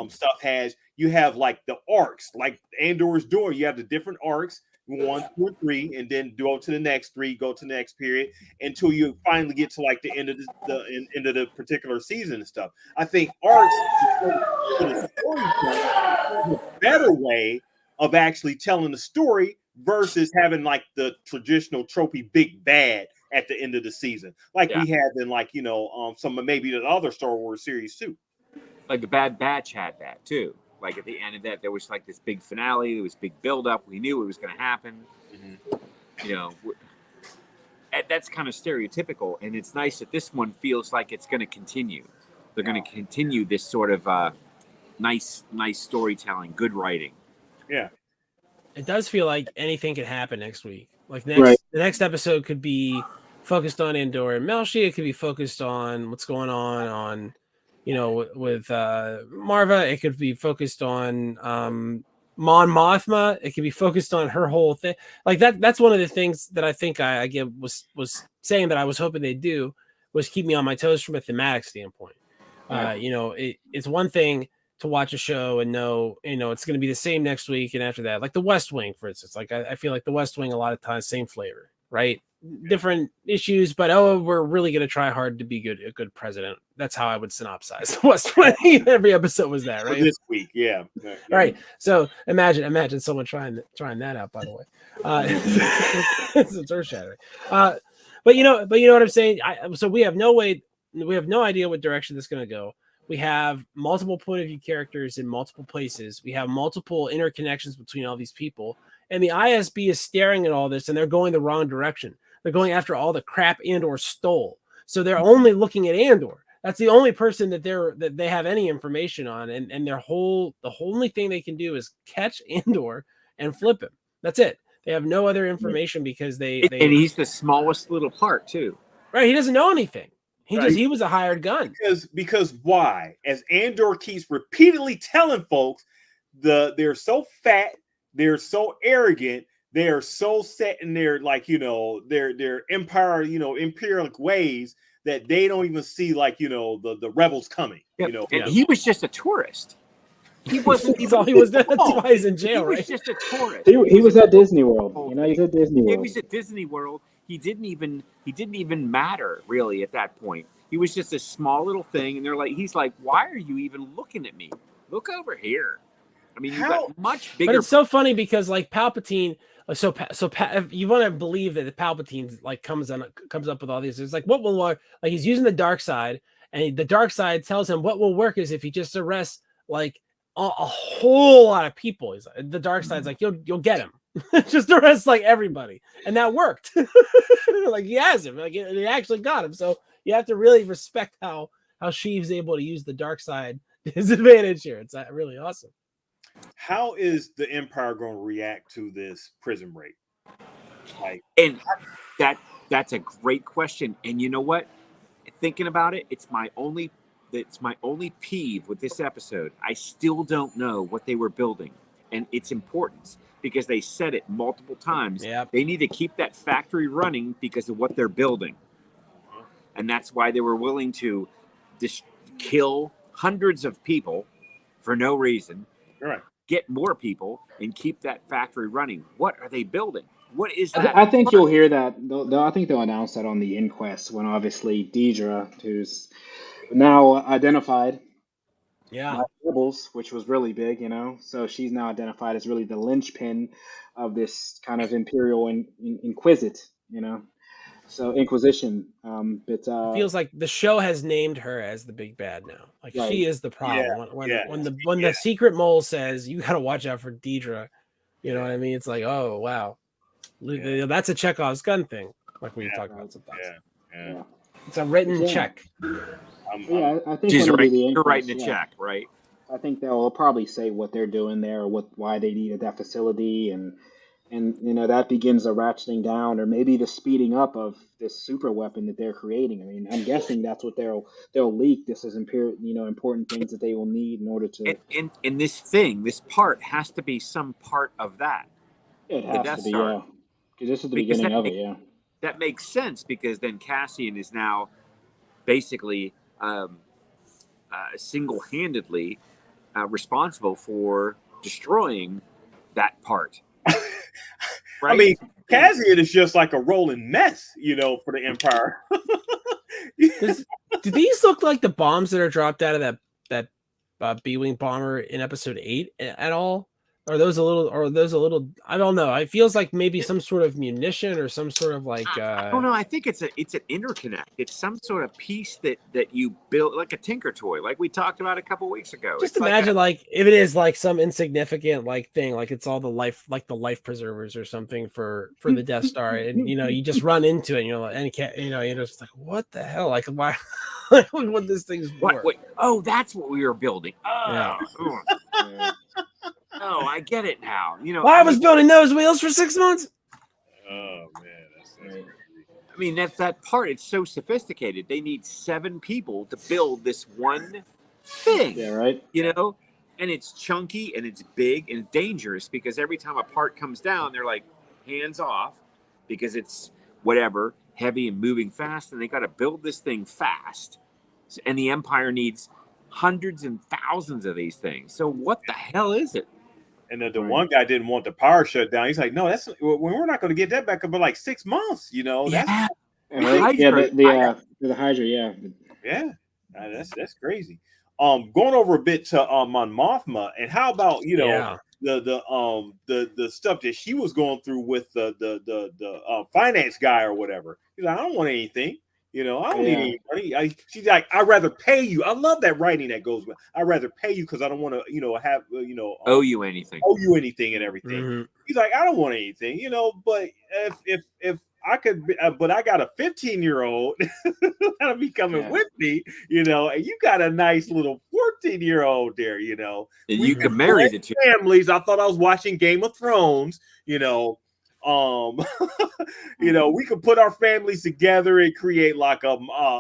stuff has, you have like the arcs, like Andor is doing. You have the different arcs, 1, 2, and 3, and then go to the next 3, go to the next period until you finally get to like the end of the end of the particular season and stuff. I think arcs for the storytelling is a better way of actually telling the story versus having like the traditional tropey big bad at the end of the season, like we had in like some maybe the other Star Wars series too. Like the Bad Batch had that too. Like at the end of that, there was like this big finale. There was big buildup. We knew it was going to happen. Mm-hmm. That's kind of stereotypical, and it's nice that this one feels like it's going to continue. They're going to continue this sort of nice storytelling, good writing. Yeah. It does feel like anything could happen next week. Like Right. the next episode could be focused on Andor and Melshi. It could be focused on what's going on with Marva. It could be focused on Mon Mothma. It could be focused on her whole thing. Like that's one of the things that I think I was saying that I was hoping they'd do was keep me on my toes from a thematic standpoint. It's one thing to watch a show and know, it's going to be the same next week and after that, like the West Wing, for instance. Like I feel like the West Wing a lot of times same flavor, right? Different issues, but we're really going to try hard to be a good president. That's how I would synopsize the West Wing. Every episode was that, right? For this week, yeah. All right. So imagine someone trying that out. By the way, it's earth shattering. But you know what I'm saying. So we have no idea what direction this is going to go. We have multiple point of view characters in multiple places. We have multiple interconnections between all these people. And the ISB is staring at all this, and they're going the wrong direction. They're going after all the crap Andor stole. So they're only looking at Andor. That's the only person that they have any information on. And the only thing they can do is catch Andor and flip him. That's it. They have no other information because and he's the smallest little part too. Right. He doesn't know anything. He was a hired gun. Because why? As Andor keeps repeatedly telling folks, they're so fat, they're so arrogant, they're so set in their their empire, imperial ways that they don't even see the rebels coming. Yep. And he was just a tourist. He wasn't even. That's all he was. That's why he's in jail, right? He was just a tourist. He was at Disney World. He's at Disney World. He was at Disney World. He didn't even matter really at that point. He was just a small little thing, and he's like, why are you even looking at me? Look over here. I mean, you got much bigger. But it's so funny because like Palpatine. So if you want to believe that the Palpatine comes up with all these, it's like what will work? Like he's using the dark side, and the dark side tells him what will work is if he just arrests like a whole lot of people. He's like, the dark side's like you'll get him. Just arrest like everybody, and that worked. Like he has him, like it actually got him. So you have to really respect how Sheev's able to use the dark side to his advantage here. It's really awesome. How is the Empire going to react to this prison break? And that's a great question. And you know what? Thinking about it, it's my only peeve with this episode. I still don't know what they were building and its importance. Because they said it multiple times. Yep. They need to keep that factory running because of what they're building. And that's why they were willing to kill hundreds of people for no reason, right. Get more people, and keep that factory running. What are they building? What is that? I think you'll hear that. I think they'll announce that on the inquest when obviously Deidre, who's now identified, by rebels, which was really big, So she's now identified as really the linchpin of this kind of imperial inquisit, So Inquisition. But it feels like the show has named her as the big bad now. Like right. She is the problem. When the secret mole says you got to watch out for Deidre, you know what I mean? It's like, oh wow, that's a Chekhov's gun thing, like we talked about sometimes. Yeah. It's a written check. I think she's writing a check, right? I think they'll probably say what they're doing there, or why they needed that facility, and that begins a ratcheting down, or maybe the speeding up of this super weapon that they're creating. I mean, I'm guessing that's what they'll leak. This is important things that they will need in order to. And this part has to be some part of that. It has to be, yeah. Because this is the beginning of it, yeah. that makes sense because then Cassian is now basically single-handedly responsible for destroying that part. Right? I mean, Cassian is just like a rolling mess, for the Empire. Do these look like the bombs that are dropped out of that B-wing bomber in episode 8 at all? Are those a little? I don't know. It feels like maybe some sort of munition or some sort of like. I don't know. I think it's an interconnect. It's some sort of piece that you build, like a Tinker toy, like we talked about a couple weeks ago. Just imagine like if it is like some insignificant like thing, like it's all the life preservers or something for the Death Star, and you just run into it, and you're just like, what the hell? Like why? What this thing's for? Wait. Oh, that's what we were building. Oh. Yeah. Oh, I get it now. Why I was building those wheels for 6 months. Oh man, that's crazy. I mean, that's that part. It's so sophisticated. They need 7 people to build this one thing. Yeah, right. And it's chunky and it's big and dangerous because every time a part comes down, they're like hands off because it's whatever heavy and moving fast, and they got to build this thing fast. And the Empire needs hundreds and thousands of these things. So what the hell is it? And the one guy didn't want the power shut down. He's like, no, we're not going to get that back up in like 6 months. Yeah. The Hydra. Yeah. Yeah, that's crazy. Going over a bit to Mon Mothma, and how about the stuff that she was going through with the finance guy or whatever. He's like, I don't want anything. I don't need any money. She's like, I'd rather pay you. I love that writing that goes with. I'd rather pay you because I don't want to, have owe you anything. Owe you anything and everything. Mm-hmm. He's like, I don't want anything, but if I could, but I got a 15-year-old that'll be coming with me, and you got a nice little 14-year-old there, And you can marry the two families. I thought I was watching Game of Thrones, we could put our families together and create like a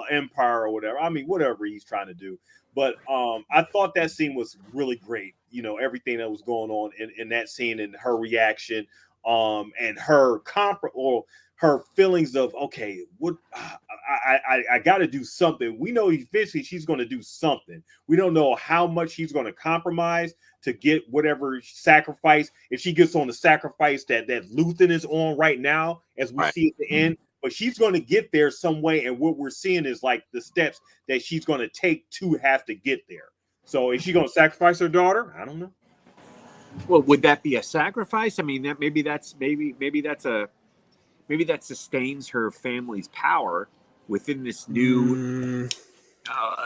empire or whatever. I mean, whatever he's trying to do. But I thought that scene was really great. Everything that was going on in that scene and her reaction, and her her feelings of, okay, what I got to do something. We know eventually she's going to do something. We don't know how much she's going to compromise to get whatever sacrifice. If she gets on the sacrifice that Luthen is on right now, as we see at the end, but she's going to get there some way. And what we're seeing is like the steps that she's going to take to have to get there. So is she going to sacrifice her daughter? I don't know. Well, would that be a sacrifice? I mean, maybe that sustains her family's power within this new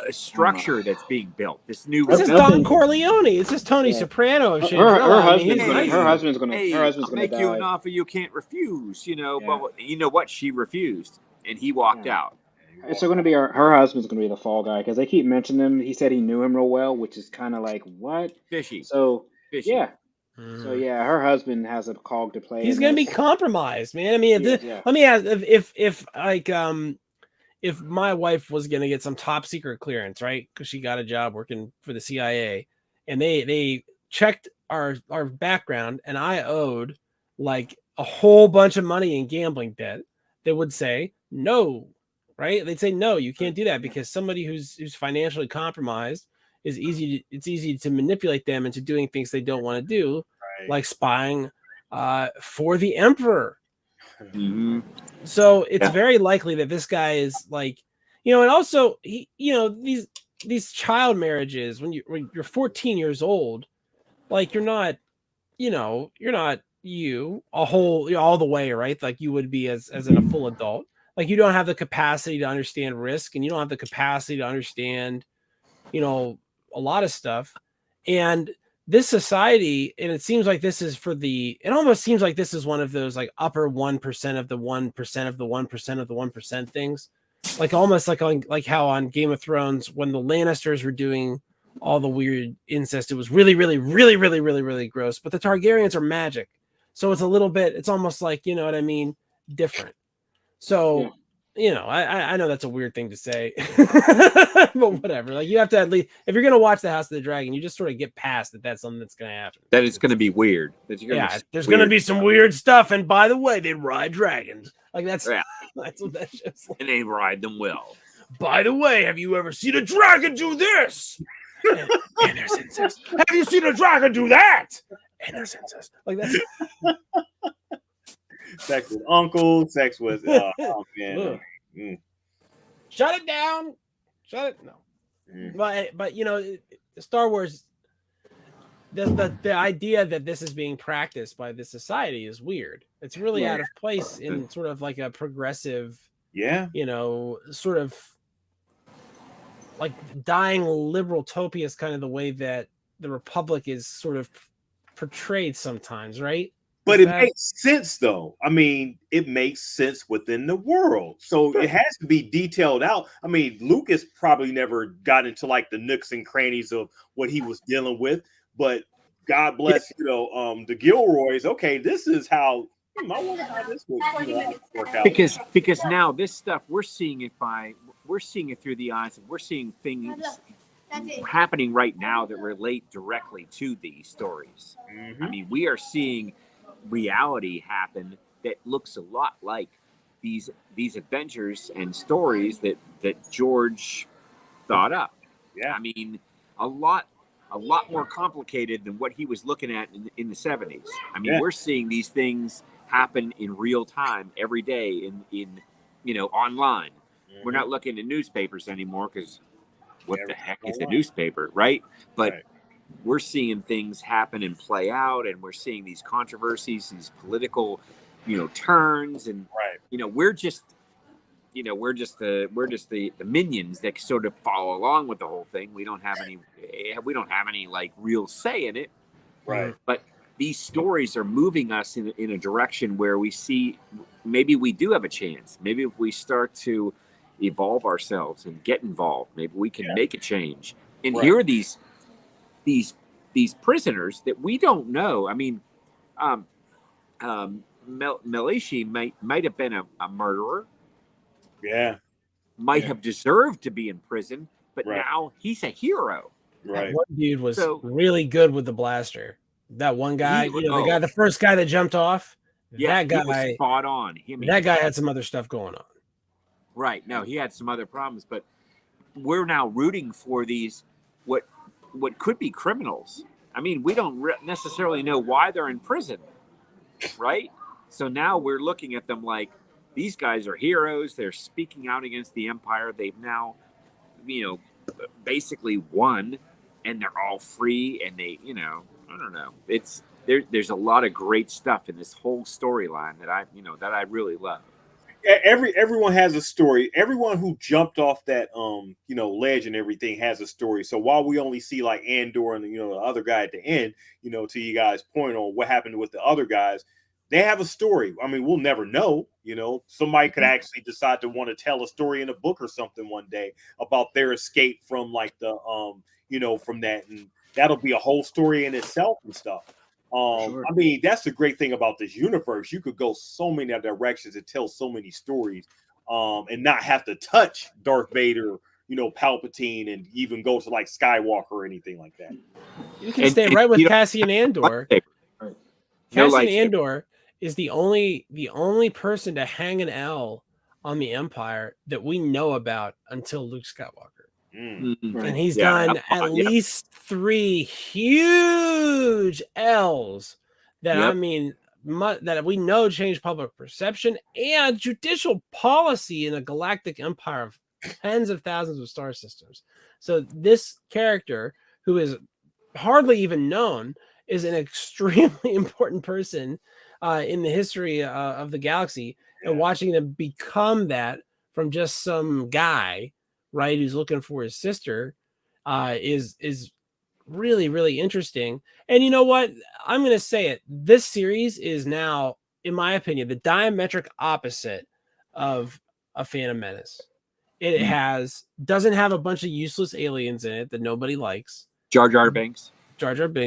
structure that's being built. This new. This is Don Corleone. This is Tony Soprano. Of her husband's going to make die. you an offer you can't refuse. Yeah. But you know what? She refused, and he walked out. It's going to be her husband's going to be the fall guy because they keep mentioning him. He said he knew him real well, which is kind of like what fishy. So fishy. Yeah. So yeah, her husband has a cog to play. He's going to be compromised, man. I mean, let me ask if my wife was going to get some top secret clearance, right? Because she got a job working for the CIA, and they checked our background, and I owed like a whole bunch of money in gambling debt, they would say no, right? They'd say no, you can't do that because somebody who's financially compromised it's easy to manipulate them into doing things they don't want to do, like spying for the Emperor. Mm-hmm. So it's very likely that this guy is like, and also these child marriages when you're 14 years old, like you're not all the way, right? Like you would be as a full adult. Like you don't have the capacity to understand risk, and you don't have the capacity to understand, a lot of stuff. And this society, and it seems like this is it almost seems like this is one of those like upper 1% of the 1% of the 1% of the 1% things. Like almost like how on Game of Thrones, when the Lannisters were doing all the weird incest, it was really, really, really, really, really, really gross. But the Targaryens are magic. So it's a little bit, it's almost like, different. So, I know that's a weird thing to say, but whatever. Like you have to at least, if you're going to watch the House of the Dragon, you just sort of get past that that's something that's going to happen. That it's going to be weird. There's going to be some weird stuff. And by the way, they ride dragons. Like that's Yeah. that's what that show's like. And they ride them well. By the way, have you ever seen a dragon do this? And there's incest. Have you seen a dragon do that? And there's incest. Like that's Sex with uncle, sex with oh man. Ugh. Mm, Shut it down. Shut it. No. mm. But you know, Star Wars. The idea that this is being practiced by this society is weird. It's really out of place in sort of like a progressive, Yeah. you know, sort of like dying liberal topia is kind of the way that the Republic is sort of portrayed sometimes, right? But it makes sense, though. I mean, it makes sense within the world. So it has to be detailed out. I mean, Lucas probably never got into like the nooks and crannies of what he was dealing with. But God bless, you know, the Gilroys. Okay, this is how. I wonder how this would work out. Because now this stuff we're seeing it through the eyes of we're seeing things happening right now that relate directly to these stories. Mm-hmm. I mean, we are seeing reality happen that looks a lot like these adventures and stories that George thought up. Yeah, I mean, a lot more complicated than what he was looking at in the 70s. I mean, we're seeing these things happen in real time every day in you know, online. Mm-hmm. We're not looking at newspapers anymore because what the heck is a newspaper, right? But we're seeing things happen and play out, and we're seeing these controversies, these political, you know, turns, and you know, we're just the minions that sort of follow along with the whole thing. We don't have any like real say in it, right? But these stories are moving us in a direction where we see maybe we do have a chance. Maybe if we start to evolve ourselves and get involved, maybe we can make a change. And here are these prisoners that we don't know. I mean, Melishi might have been a murderer. Yeah. Might have deserved to be in prison, but now he's a hero. Right. That one dude was really good with the blaster. That one guy, the first guy that jumped off. Yeah, that guy he was spot on. That guy had some other stuff going on. Right. No, he had some other problems, but we're now rooting for these what could be criminals. I mean, we don't necessarily know why they're in prison, right? So now we're looking at them like these guys are heroes. They're speaking out against the Empire. They've now, you know, basically won, and they're all free. And they, you know, I don't know. It's there's a lot of great stuff in this whole storyline that I really love. Everyone has a story. Everyone who jumped off that you know, ledge and everything has a story. So while we only see like Andor and, you know, the other guy at the end, you know, to you guys' point on what happened with the other guys, they have a story. I mean, we'll never know. You know, somebody could actually decide to want to tell a story in a book or something one day about their escape from like the you know, from that, and that'll be a whole story in itself and stuff. I mean, that's the great thing about this universe. You could go so many directions and tell so many stories, and not have to touch Darth Vader, you know, Palpatine, and even go to like Skywalker or anything like that. You can stay right with Cassian Andor. Cassian Andor is the only person to hang an L on the Empire that we know about until Luke Skywalker. And he's done at least 3 huge L's that I mean that we know changed public perception and judicial policy in a galactic empire of tens of thousands of star systems. So this character, who is hardly even known, is an extremely important person in the history of the galaxy, and watching them become that from just some guy, right, who's looking for his sister, is really, really interesting. And you know what? I'm going to say it. This series is now, in my opinion, the diametric opposite of a Phantom Menace. It doesn't have a bunch of useless aliens in it that nobody likes. Jar Jar Binks,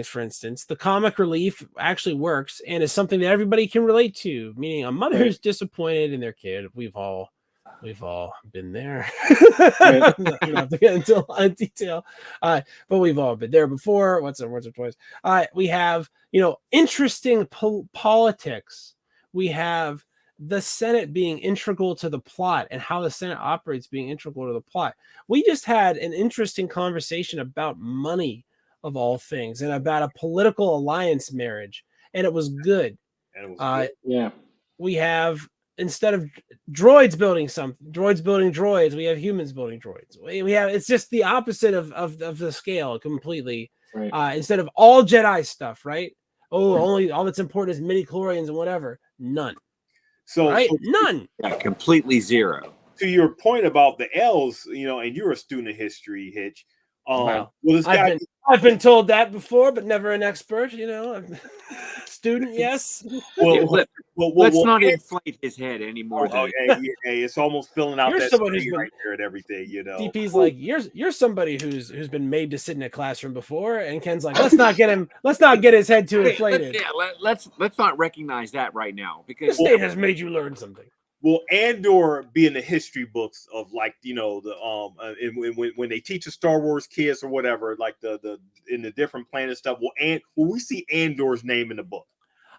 for instance. The comic relief actually works and is something that everybody can relate to, meaning a mother who's disappointed in their kid. We've all been there. I don't have to get into a lot of detail, but we've all been there before. Once or twice. We have, you know, interesting politics. We have the Senate being integral to the plot and how the Senate operates being integral to the plot. We just had an interesting conversation about money, of all things, and about a political alliance marriage, and it was good. And it was good. Yeah. We have, instead of droids building droids, we have humans building droids. We have, it's just the opposite of the scale completely. Right. Instead of all Jedi stuff, right? Oh, only all that's important is midi-chlorians and whatever. None. So, Right? so None. Yeah, completely zero. to your point about the L's, and you're a student of history, Hitch. Wow. Well, this guy, I've been told that before, but never an expert. Student, yes. Let's not inflate his head anymore. It's almost filling out You're that someone who's screen been- right there and everything. DP's like, you're somebody who's been made to sit in a classroom before, and Ken's like, let's not get his head too inflated. Let's not recognize that right now, The because state has made you learn something. Will Andor be in the history books of, like, when they teach the Star Wars kids or whatever, like the in the different planet stuff? Will we see Andor's name in the book?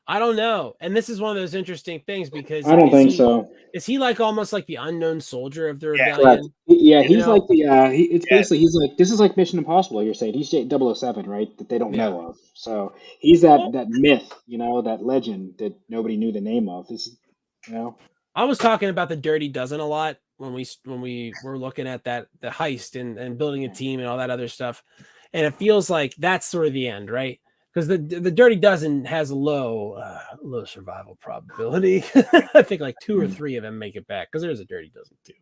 I don't know, and this is one of those interesting things because I don't think so. Is he like almost like the unknown soldier of the Yeah, rebellion? Yeah, he's like the it's Yeah. basically, he's like, this is like Mission Impossible, you're saying. He's 007, right? That they don't Yeah. know of. So he's that myth, that legend that nobody knew the name of. I was talking about the Dirty Dozen a lot when we were looking at the heist and building a team and all that other stuff, and it feels like that's sort of the end, right? Because the Dirty Dozen has a low survival probability. I think like 2 or 3 of them make it back, because there's a Dirty Dozen too.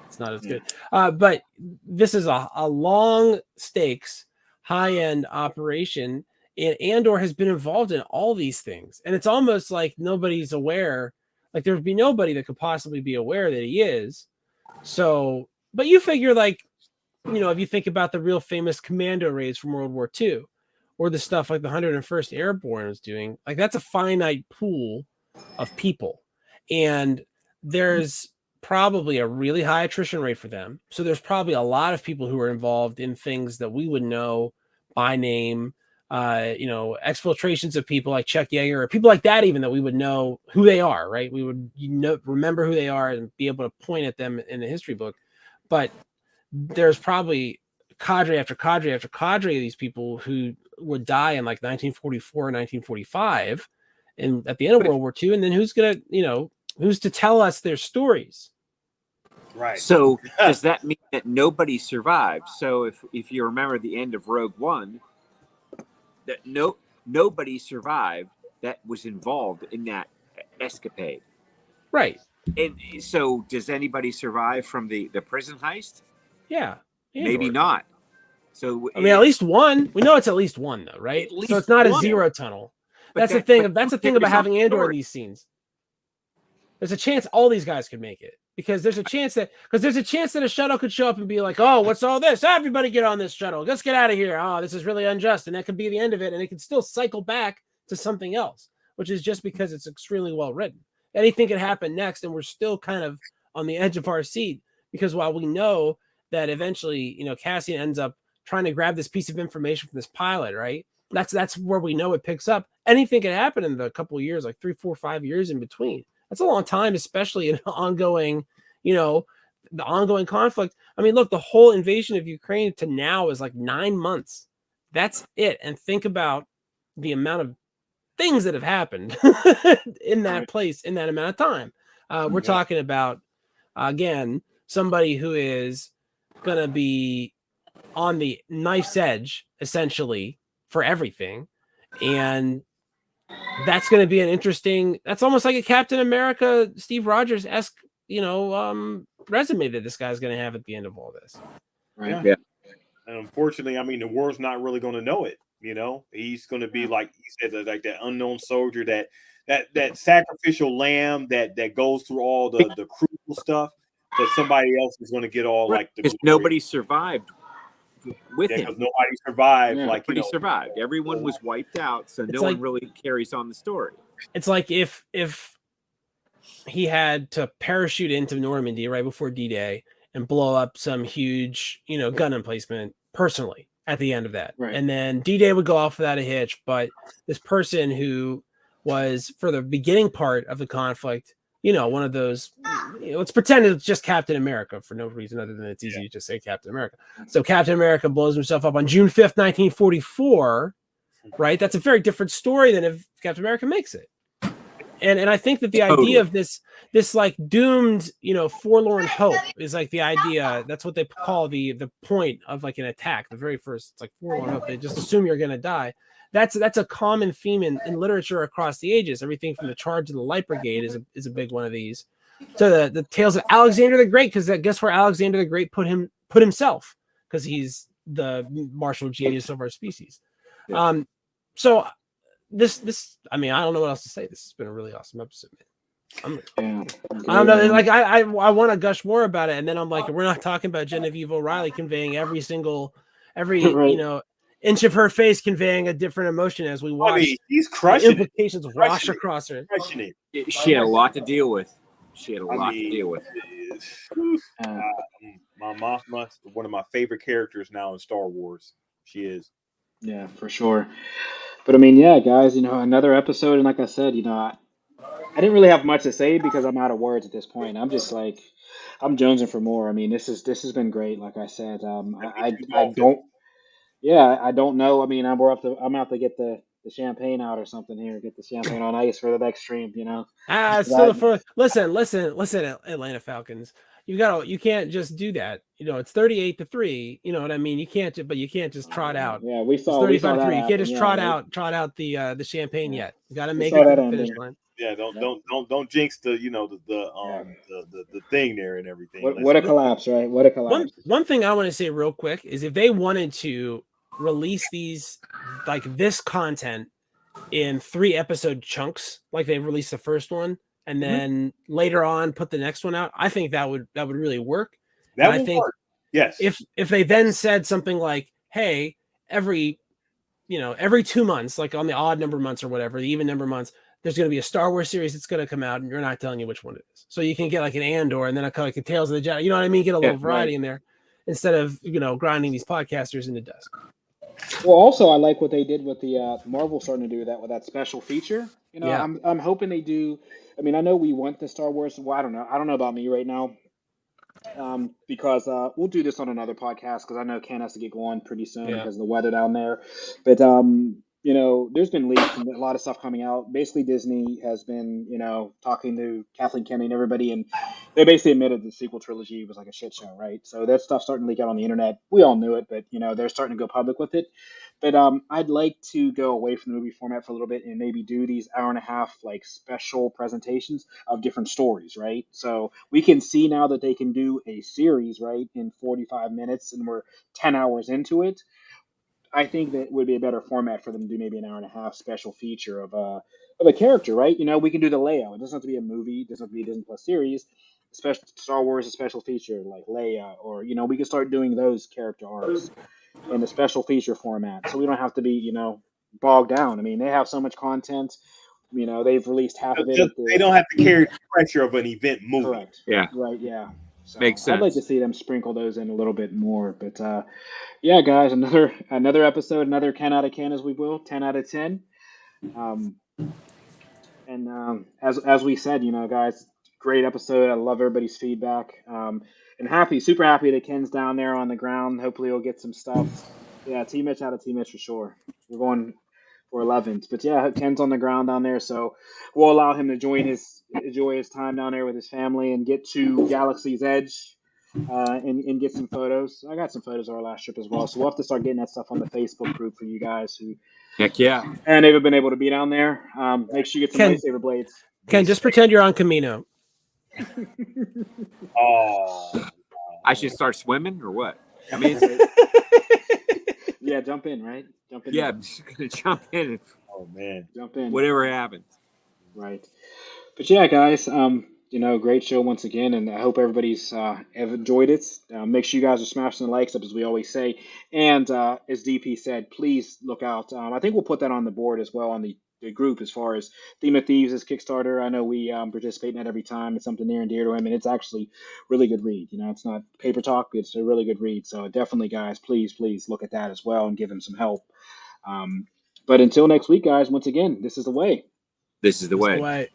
It's not as good, but this is a long stakes, high end operation, and Andor has been involved in all these things, and it's almost like nobody's aware. Like there would be nobody that could possibly be aware that he is. So, but you figure, like, if you think about the real famous commando raids from World War II, or the stuff like the 101st Airborne was doing, like that's a finite pool of people. And there's probably a really high attrition rate for them. So there's probably a lot of people who are involved in things that we would know by name, exfiltrations of people like Chuck Yeager or people like that, even that we would know who they are, right? We would remember who they are and be able to point at them in the history book. But there's probably cadre after cadre after cadre of these people who would die in like 1944 or 1945 and at the end of World War II. And then who's to tell us their stories? Right. So does that mean that nobody survived? So if you remember the end of Rogue One, that nobody survived that was involved in that escapade. Right. And so does anybody survive from the prison heist? Yeah. Maybe not. So I mean, at least one. We know it's at least one, though, right? So it's not a zero tunnel. That's the thing. That's the thing about having Andor in these scenes. There's a chance all these guys could make it, because there's a chance that a shuttle could show up and be like, "Oh, what's all this? Everybody get on this shuttle. Let's get out of here. Oh, this is really unjust," and that could be the end of it, and it could still cycle back to something else, which is just because it's extremely well written. Anything could happen next, and we're still kind of on the edge of our seat, because while we know that eventually, Cassian ends up trying to grab this piece of information from this pilot, right? That's where we know it picks up. Anything can happen in the couple of years, like 3, 4, 5 years in between. That's a long time, especially in ongoing, the ongoing conflict. I mean, look, the whole invasion of Ukraine to now is like 9 months. That's it. And think about the amount of things that have happened in that place in that amount of time. We're talking about, again, somebody who is going to be on the knife's edge, essentially, for everything. And that's going to be that's almost like a Captain America, Steve Rogers-esque, resume that this guy's going to have at the end of all this. Right. Yeah. And unfortunately, I mean, the world's not really going to know it. He's going to be, like he said, like that unknown soldier, that sacrificial lamb that goes through all the crucial stuff, but somebody else is going to get all like the because nobody survived with him. Because nobody survived. Yeah. Like, Nobody survived. Everyone was wiped out, so no one really carries on the story. It's like if he had to parachute into Normandy right before D-Day and blow up some huge, gun emplacement personally at the end of that. Right. And then D-Day would go off without a hitch, but this person who was for the beginning part of the conflict one of those. Let's pretend it's just Captain America for no reason other than it's easy to just say Captain America. So Captain America blows himself up on June 5th, 1944. Right, that's a very different story than if Captain America makes it. And I think that the idea of this like doomed, forlorn hope is like the idea. That's what they call the point of like an attack. The very first, it's like forlorn hope. They just assume you're going to die. That's a common theme in literature across the ages. Everything from the Charge of the Light Brigade is a big one of these. To the tales of Alexander the Great, because guess where Alexander the Great put himself, because he's the martial genius of our species. Yeah. So. This I mean, I don't know what else to say. This has been a really awesome episode, man. I don't know, like I want to gush more about it, and then I'm like, we're not talking about Genevieve O'Reilly conveying every Right. inch of her face conveying a different emotion as we watch. I mean, he's crushing implications it. wash across her. Crushing it. She had a lot to deal with. To deal with. My Mothma, one of my favorite characters now in Star Wars. She is. Yeah, for sure. But I mean, yeah, guys, another episode, and like I said, I didn't really have much to say because I'm out of words at this point. I'm just like, I'm jonesing for more. I mean, this has been great. Like I said, I don't know. I mean, I'm out to get the champagne out or something here. Get the champagne on ice for the next stream. Listen, Atlanta Falcons. You can't just do that. It's 38-3. You know what I mean? You can't just trot out. Yeah, we It's saw 35-3. You can't just trot out the champagne yet. You got to make it to the finish line. Yeah, don't jinx the thing there and everything. What a collapse, right? What a collapse. One thing I want to say real quick is if they wanted to release these like this content in 3-episode chunks, like they released the first one, and then later on put the next one out, I think that would really work. That would work. Yes. If they then said something like, hey, every 2 months, like on the odd number months or whatever, the even number months, there's going to be a Star Wars series that's going to come out, and you're not telling you which one it is. So you can get like an Andor, and then like a Tales of the Jedi. You know what I mean? Get a little variety in there instead of grinding these podcasters into dust. Well, also I like what they did with the Marvel starting to do that with that special feature. I'm hoping they do. I mean, I know we want the Star Wars. Well, I don't know about me right now, because we'll do this on another podcast because I know Ken has to get going pretty soon because of the weather down there. But there's been leaks and a lot of stuff coming out. Basically, Disney has been talking to Kathleen Kennedy and everybody, and they basically admitted the sequel trilogy was like a shit show, right? So that stuff's starting to leak out on the internet. We all knew it, but they're starting to go public with it. But I'd like to go away from the movie format for a little bit and maybe do these hour-and-a-half like special presentations of different stories, right? So we can see now that they can do a series, right, in 45 minutes, and we're 10 hours into it. I think that would be a better format for them to do maybe an hour-and-a-half special feature of a character, right? We can do the layout. It doesn't have to be a movie. It doesn't have to be a Disney Plus series. Special Star Wars, a special feature like Leia, or we can start doing those character arcs in a special feature format, so we don't have to be bogged down. I mean, they have so much content. They've released half of it. They don't have to carry the pressure of an event movie. Correct. Yeah. Right. Yeah. So Makes sense. I'd like to see them sprinkle those in a little bit more. But yeah, guys, another episode, another 10 out of 10, as we will, 10 out of 10. As we said, guys, great episode. I love everybody's feedback. And super happy that Ken's down there on the ground. Hopefully he'll get some stuff. Yeah, Team Mitch out of Team Mitch for sure. We're going for 11th. But yeah, Ken's on the ground down there, so we'll allow him to enjoy his time down there with his family and get to Galaxy's Edge and get some photos. I got some photos of our last trip as well, so we'll have to start getting that stuff on the Facebook group for you guys who Heck yeah. and they've been able to be down there. Make sure you get some lightsaber blades. Ken, just pretend you're on Camino. Oh, I should start swimming or what? I mean, yeah, jump in, right? Jump in. Yeah, I'm just gonna jump in. Oh man, jump in. Whatever happens. Right. But yeah, guys, great show once again, and I hope everybody's have enjoyed it. Make sure you guys are smashing the likes up, as we always say. And as DP said, please look out. I think we'll put that on the board as well on the group as far as Theme of Thieves' Kickstarter. I know we participate in that every time. It's something near and dear to him, and it's actually really good read. It's not paper talk. It's a really good read. So definitely, guys, please look at that as well and give him some help. But until next week, guys, once again, this is the way. This is the way.